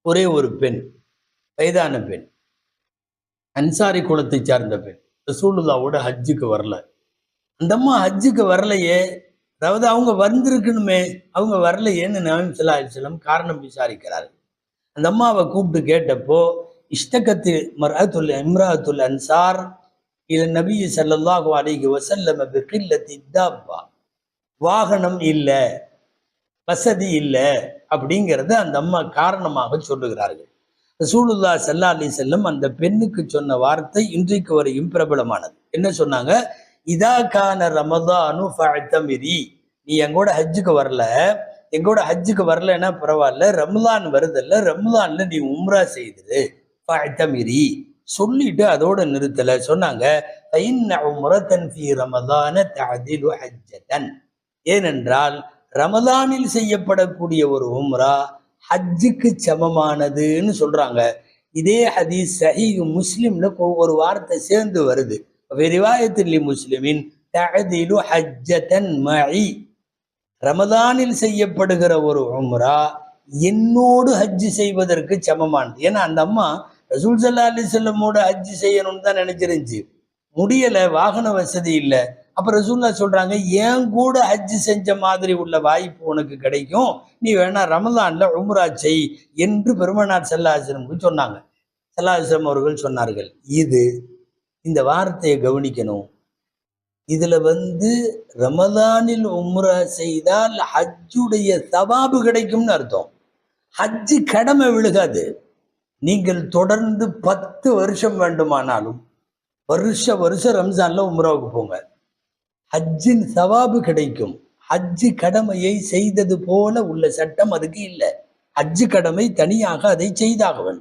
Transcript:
ஒரே ஒரு பெண், வயதான பெண், அன்சாரி குலத்தை சார்ந்த பெண், ரசூலுல்லாவோட ஹஜ்ஜுக்கு வரல. அந்த அம்மா ஹஜ்ஜுக்கு வரலையே, அதாவது அவங்க வந்திருக்கணுமே, அவங்க வரலையேன்னு நபி ஸல்லல்லாஹு அலைஹி வஸல்லம் காரணம் விசாரிக்கிறார். அந்த அம்மாவை கூப்பிட்டு கேட்டப்போ, இஷ்டகத்து இம்ராத்துல் அன்சார் இல நபி ஸல்லல்லாஹு அலைஹி வஸல்லம் பிகில்லத்தி தாப்பா, வாகனம் இல்லை, வசதி இல்லை அப்படிங்கிறத அந்த அம்மா காரணமாக சொல்லுகிறார்கள். ரசூலுல்லாஹி ஸல்லல்லாஹு அலைஹி வஸல்லம் அந்த பெண்ணுக்கு சொன்ன வார்த்தை இன்றைக்கு வரையும் பிரபலமானது. என்ன சொன்னாங்க? இதா கான ரமதானு ஃபஅ்தமிரி, நீ எங்கூட ஹஜ்ஜுக்கு வரல, எங்கூட ஹஜ்ஜுக்கு வரலன்னா பரவாயில்ல, ரமலான் வருதல்ல, ரமலான்ல நீ உம்ரா செய்துரு, ஃபஅ்தமிரி சொல்லிட்டு அதோட நிறுத்தல. சொன்னாங்க ஃபஇன்ன உம்ரத்தன் ஃபீ ரமதான தஅதிலு ஹஜ்ஜதன், ஏனென்றால் ரமலானில் செய்யப்படக்கூடிய ஒரு உம்ரா ஹஜ்ஜுக்கு சமமானதுன்னு சொல்றாங்க. இதே ஹதீஸ் சஹீஹ் முஸ்லிம்ல ஒரு வார்த்தை சேர்ந்து வருது. ரிவாயத்தில் முஸ்லிமின் தஅதிலு ஹஜ்ஜதன் மஇ, ரமலானில் செய்யப்படுகிற ஒரு உம்ரா என்னோடு ஹஜ்ஜு செய்வதற்கு சமமானது. ஏன்னா அந்த அம்மா ரசூல் ஸல்லல்லாஹு அலைஹி வஸல்லமோட ஹஜ்ஜு செய்யணும்னு தான் நினைச்சிருந்துச்சு, முடியல, வாகன வசதி இல்லை. அப்ப ரசூலுல்லாஹ் சொல்றாங்க, ஏன் கூட ஹஜ்ஜு செஞ்ச மாதிரி உள்ள வாய்ப்பு உனக்கு கிடைக்கும், நீ வேணா ரமலான்ல உம்ரா செய் என்று பெருமானார் ஸல்லல்லாஹு அலைஹி வஸல்லம் சொன்னாங்க. ஸல்லல்லாஹு அலைஹி வஸல்லம் அவர்கள் சொன்னார்கள், இந்த வார்த்தையை கவனிக்கணும். இதுல ரமலானில் உம்ரா செய்தால் ஹஜ்ஜுடைய சவாபு கிடைக்கும்னு அர்த்தம். ஹஜ்ஜு கடமை விழுகாது. நீங்கள் தொடர்ந்து 10 வருஷம் வேண்டுமானாலும் வருஷம் ரம்ஜான்ல உம்ராவுக்கு போங்க, ஹஜ்ஜின் சவாபு கிடைக்கும். ஹஜ்ஜு கடமையை செய்தது போல உள்ள சட்டம் அதுக்கு இல்லை. ஹஜ்ஜு கடமை தனியாக அதை செய்தாக வேண்டும்.